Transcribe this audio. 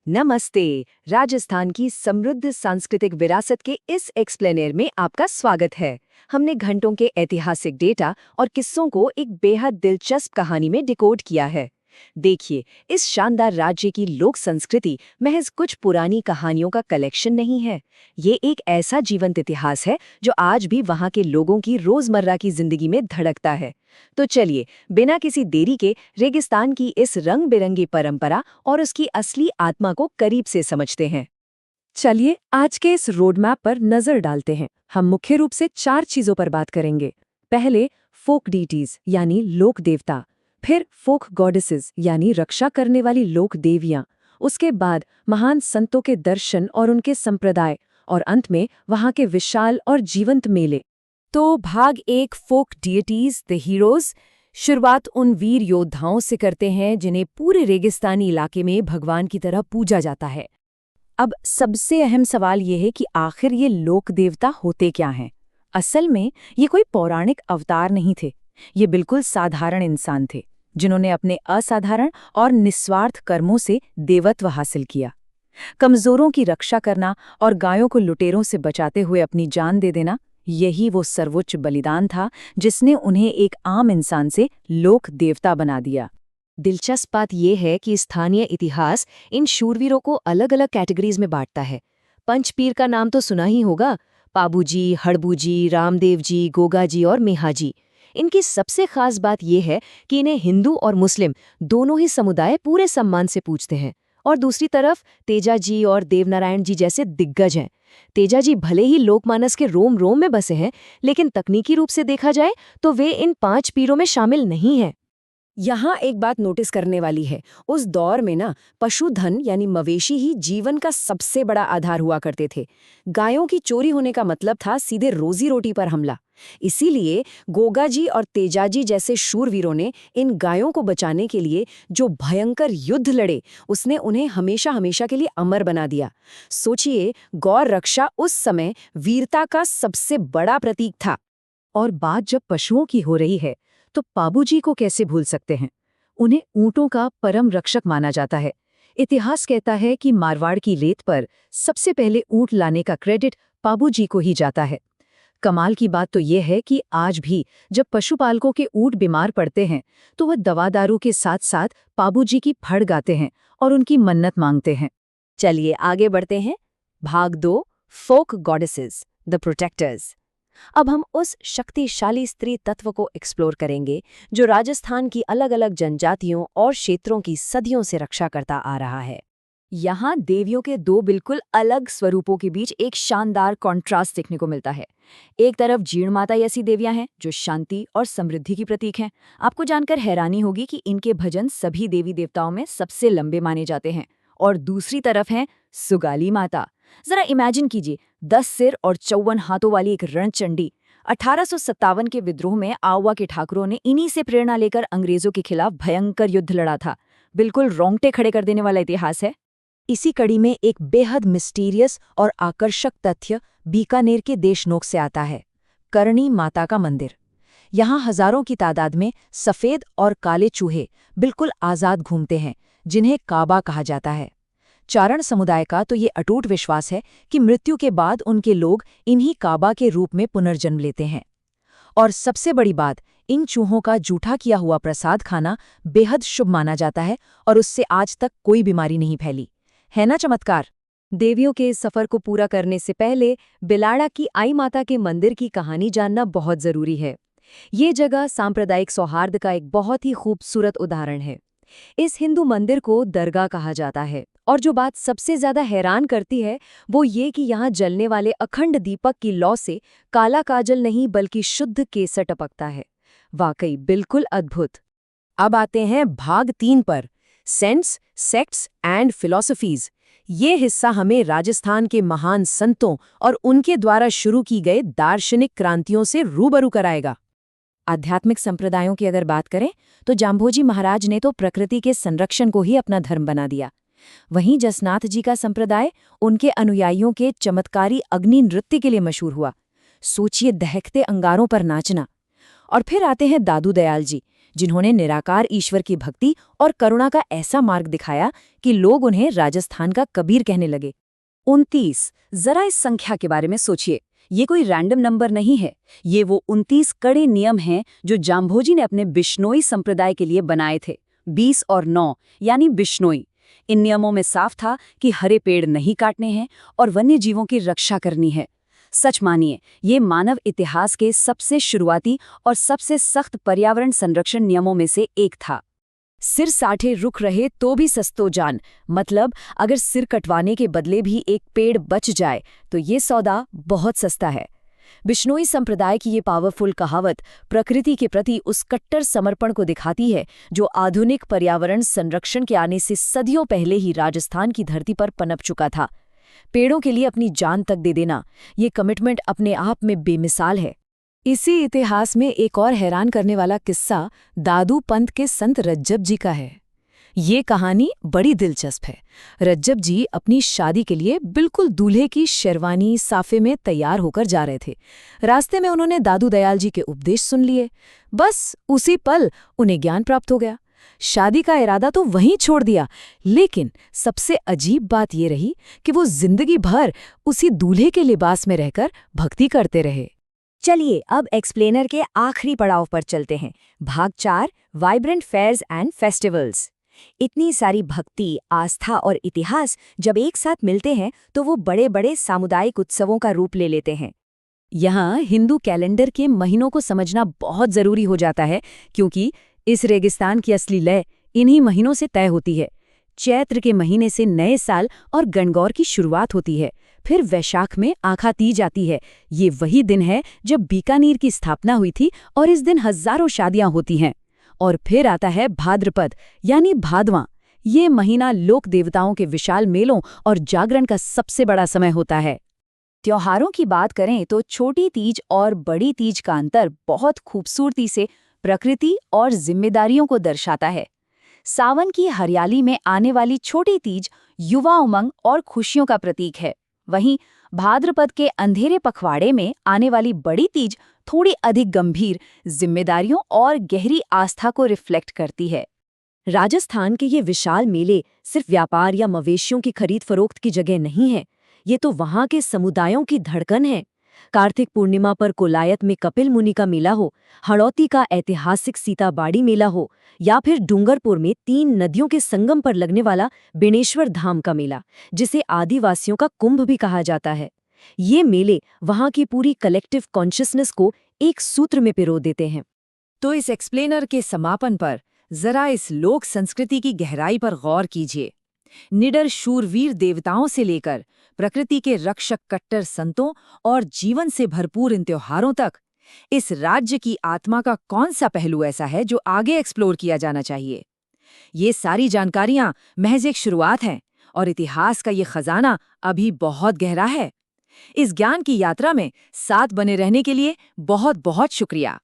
नमस्ते। राजस्थान की समृद्ध सांस्कृतिक विरासत के इस एक्सप्लेनर में आपका स्वागत है। हमने घंटों के ऐतिहासिक डेटा और किस्सों को एक बेहद दिलचस्प कहानी में डिकोड किया है। देखिए, इस शानदार राज्य की लोक संस्कृति महज कुछ पुरानी कहानियों का कलेक्शन नहीं है। ये एक ऐसा जीवंत इतिहास है जो आज भी वहाँ के लोगों की रोजमर्रा की जिंदगी में धड़कता है। तो चलिए, बिना किसी देरी के रेगिस्तान की इस रंग बिरंगी परंपरा और उसकी असली आत्मा को करीब से समझते हैं। चलिए, आज के इस रोड मैप पर नजर डालते हैं। हम मुख्य रूप से 4 चीजों पर बात करेंगे। पहले, फोक डीटीज यानी लोक देवता। फिर फोक गॉडेसेस यानी रक्षा करने वाली लोक देवियां। उसके बाद महान संतों के दर्शन और उनके संप्रदाय। और अंत में वहां के विशाल और जीवंत मेले। तो भाग 1, फोक डिएटीज द हीरोज। शुरुआत उन वीर योद्धाओं से करते हैं जिन्हें पूरे रेगिस्तानी इलाके में भगवान की तरह पूजा जाता है। अब सबसे अहम सवाल ये है कि आखिर ये लोक देवता होते क्या हैं? असल में ये कोई पौराणिक अवतार नहीं थे। ये बिल्कुल साधारण इंसान थे जिन्होंने अपने असाधारण और निस्वार्थ कर्मों से देवत्व हासिल किया। कमजोरों की रक्षा करना और गायों को लुटेरों से बचाते हुए अपनी जान दे देना, यही वो सर्वोच्च बलिदान था जिसने उन्हें एक आम इंसान से लोक देवता बना दिया। दिलचस्प बात यह है कि स्थानीय इतिहास इन शूरवीरों को अलग अलग कैटेगरीज में बांटता है। पंचपीर का नाम तो सुना ही होगा। पाबूजी, हड़बूजी, रामदेवजी, गोगाजी और मेहाजी। इनकी सबसे खास बात यह है कि इन्हें हिंदू और मुस्लिम दोनों ही समुदाय पूरे सम्मान से पूजते हैं। और दूसरी तरफ तेजाजी और देवनारायण जी जैसे दिग्गज हैं। तेजाजी भले ही लोकमानस के रोम रोम में बसे हैं, लेकिन तकनीकी रूप से देखा जाए तो वे इन 5 पीरों में शामिल नहीं हैं। यहाँ एक बात नोटिस करने वाली है। उस दौर में पशुधन यानी मवेशी ही जीवन का सबसे बड़ा आधार हुआ करते थे। गायों की चोरी होने का मतलब था सीधे रोजी रोटी पर हमला। इसीलिए गोगाजी और तेजाजी जैसे शूरवीरों ने इन गायों को बचाने के लिए जो भयंकर युद्ध लड़े, उसने उन्हें हमेशा हमेशा के लिए अमर बना दिया। सोचिए, गौ रक्षा उस समय वीरता का सबसे बड़ा प्रतीक था। और बात जब पशुओं की हो रही है तो पाबूजी को कैसे भूल सकते हैं? उन्हें ऊंटों का परम रक्षक माना जाता है। इतिहास कहता है कि मारवाड़ की रेत पर सबसे पहले ऊंट लाने का क्रेडिट पाबूजी को ही जाता है। कमाल की बात तो यह है कि आज भी जब पशुपालकों के ऊंट बीमार पड़ते हैं तो वह दवा दारू के साथ साथ पाबूजी की फड़ गाते हैं और उनकी मन्नत मांगते हैं। चलिए आगे बढ़ते हैं। भाग 2, फोक गॉडेसेस द प्रोटेक्टर्स। अब हम उस शक्तिशाली स्त्री तत्व को एक्सप्लोर करेंगे जो राजस्थान की अलग अलग जनजातियों और क्षेत्रों की सदियों से रक्षा करता आ रहा है। यहाँ देवियों के 2 बिल्कुल अलग स्वरूपों के बीच एक शानदार कॉन्ट्रास्ट देखने को मिलता है। एक तरफ जीर्ण माता ऐसी देवियां हैं जो शांति और समृद्धि की प्रतीक हैं। आपको जानकर हैरानी होगी कि इनके भजन सभी देवी देवताओं में सबसे लंबे माने जाते हैं। और दूसरी तरफ है सुगाली माता। जरा इमेजिन कीजिए, 10 सिर और 54 हाथों वाली एक रणचंडी। 1857 के विद्रोह में आवा के ठाकुरों ने इन्हीं से प्रेरणा लेकर अंग्रेजों के खिलाफ भयंकर युद्ध लड़ा था। बिल्कुल रोंगटे खड़े कर देने वाला इतिहास है। इसी कड़ी में एक बेहद मिस्टीरियस और आकर्षक तथ्य बीकानेर के देशनोक से आता है। करणी माता का मंदिर। यहाँ हजारों की तादाद में सफेद और काले चूहे बिल्कुल आजाद घूमते हैं, जिन्हें काबा कहा जाता है। चारण समुदाय का तो ये अटूट विश्वास है कि मृत्यु के बाद उनके लोग इन्हीं काबा के रूप में पुनर्जन्म लेते हैं। और सबसे बड़ी बात, इन चूहों का जूठा किया हुआ प्रसाद खाना बेहद शुभ माना जाता है और उससे आज तक कोई बीमारी नहीं फैली। है ना चमत्कार? देवियों के इस सफर को पूरा करने से पहले बिलाड़ा की आई माता के मंदिर की कहानी जानना बहुत जरूरी है। ये जगह सांप्रदायिक सौहार्द का एक बहुत ही खूबसूरत उदाहरण है। इस हिंदू मंदिर को दरगाह कहा जाता है और जो बात सबसे ज्यादा हैरान करती है वो ये कि यहाँ जलने वाले अखंड दीपक की लौ से काला काजल नहीं बल्कि शुद्ध केसर टपकता है। वाकई बिल्कुल अद्भुत। अब आते हैं भाग 3 पर, सेंट्स, सेक्ट्स एंड फिलॉसफीज। ये हिस्सा हमें राजस्थान के महान संतों और उनके द्वारा शुरू की गए दार्शनिक क्रांतियों से रूबरू कराएगा। आध्यात्मिक संप्रदायों की अगर बात करें तो जाम्भोजी महाराज ने तो प्रकृति के संरक्षण को ही अपना धर्म बना दिया। वहीं जसनाथ जी का संप्रदाय उनके अनुयायियों के चमत्कारी अग्नि नृत्य के लिए मशहूर हुआ। सोचिए, दहकते अंगारों पर नाचना। और फिर आते हैं दादू दयाल जी, जिन्होंने निराकार ईश्वर की भक्ति और करुणा का ऐसा मार्ग दिखाया कि लोग उन्हें राजस्थान का कबीर कहने लगे। 29। जरा इस संख्या के बारे में सोचिए। ये कोई रैंडम नंबर नहीं है, ये वो 29 कड़े नियम हैं जो जाम्भोजी ने अपने बिश्नोई संप्रदाय के लिए बनाए थे। 20 और 9 यानी बिश्नोई। इन नियमों में साफ था कि हरे पेड़ नहीं काटने हैं और वन्य जीवों की रक्षा करनी है। सच मानिए, ये मानव इतिहास के सबसे शुरुआती और सबसे सख्त पर्यावरण संरक्षण नियमों में से एक था। सिर साठे रुख रहे तो भी सस्तो जान, मतलब अगर सिर कटवाने के बदले भी एक पेड़ बच जाए तो ये सौदा बहुत सस्ता है। बिश्नोई संप्रदाय की ये पावरफुल कहावत प्रकृति के प्रति उस कट्टर समर्पण को दिखाती है जो आधुनिक पर्यावरण संरक्षण के आने से सदियों पहले ही राजस्थान की धरती पर पनप चुका था। पेड़ों के लिए अपनी जान तक दे देना, ये कमिटमेंट अपने आप में बेमिसाल है। इसी इतिहास में एक और हैरान करने वाला किस्सा दादू पंत के संत रज्जब जी का है। ये कहानी बड़ी दिलचस्प है। रज्जब जी अपनी शादी के लिए बिल्कुल दूल्हे की शेरवानी साफे में तैयार होकर जा रहे थे। रास्ते में उन्होंने दादू दयाल जी के उपदेश सुन लिए। बस उसी पल उन्हें ज्ञान प्राप्त हो गया। शादी का इरादा तो वहीं छोड़ दिया, लेकिन सबसे अजीब बात ये रही कि वो जिंदगी भर उसी दूल्हे के लिबास में रहकर भक्ति करते रहे। चलिए अब एक्सप्लेनर के आखिरी पड़ाव पर चलते हैं। भाग 4, वाइब्रेंट फेयर्स एंड फेस्टिवल्स। इतनी सारी भक्ति, आस्था और इतिहास जब एक साथ मिलते हैं तो वो बड़े बड़े सामुदायिक उत्सवों का रूप ले लेते हैं। यहाँ हिंदू कैलेंडर के महीनों को समझना बहुत जरूरी हो जाता है, क्योंकि इस रेगिस्तान की असली लय इन्हीं महीनों से तय होती है। चैत्र के महीने से नए साल और गणगौर की शुरुआत होती है। फिर वैशाख में आखा तीज आती है। ये वही दिन है जब बीकानेर की स्थापना हुई थी और इस दिन हजारों शादियां होती हैं। और फिर आता है भाद्रपद यानी भादवां। ये महीना लोक देवताओं के विशाल मेलों और जागरण का सबसे बड़ा समय होता है। त्योहारों की बात करें तो छोटी तीज और बड़ी तीज का अंतर बहुत खूबसूरती से प्रकृति और जिम्मेदारियों को दर्शाता है। सावन की हरियाली में आने वाली छोटी तीज युवा उमंग और खुशियों का प्रतीक है। वहीं भाद्रपद के अंधेरे पखवाड़े में आने वाली बड़ी तीज थोड़ी अधिक गंभीर जिम्मेदारियों और गहरी आस्था को रिफ्लेक्ट करती है। राजस्थान के ये विशाल मेले सिर्फ व्यापार या मवेशियों की खरीद फरोख्त की जगह नहीं है, ये तो वहाँ के समुदायों की धड़कन है। कार्तिक पूर्णिमा पर कोलायत में कपिल मुनि का मेला हो, हड़ौती का ऐतिहासिक सीताबाड़ी मेला हो, या फिर डूंगरपुर में 3 नदियों के संगम पर लगने वाला बेणेश्वर धाम का मेला, जिसे आदिवासियों का कुंभ भी कहा जाता है। ये मेले वहाँ की पूरी कलेक्टिव कॉन्शियसनेस को एक सूत्र में पिरो देते हैं। तो इस एक्सप्लेनर के समापन पर जरा इस लोक संस्कृति की गहराई पर गौर कीजिए। निडर शूरवीर देवताओं से लेकर प्रकृति के रक्षक कट्टर संतों और जीवन से भरपूर इन त्योहारों तक, इस राज्य की आत्मा का कौन सा पहलू ऐसा है जो आगे एक्सप्लोर किया जाना चाहिए? ये सारी जानकारियां महज एक शुरुआत हैं और इतिहास का ये खजाना अभी बहुत गहरा है। इस ज्ञान की यात्रा में साथ बने रहने के लिए बहुत बहुत शुक्रिया।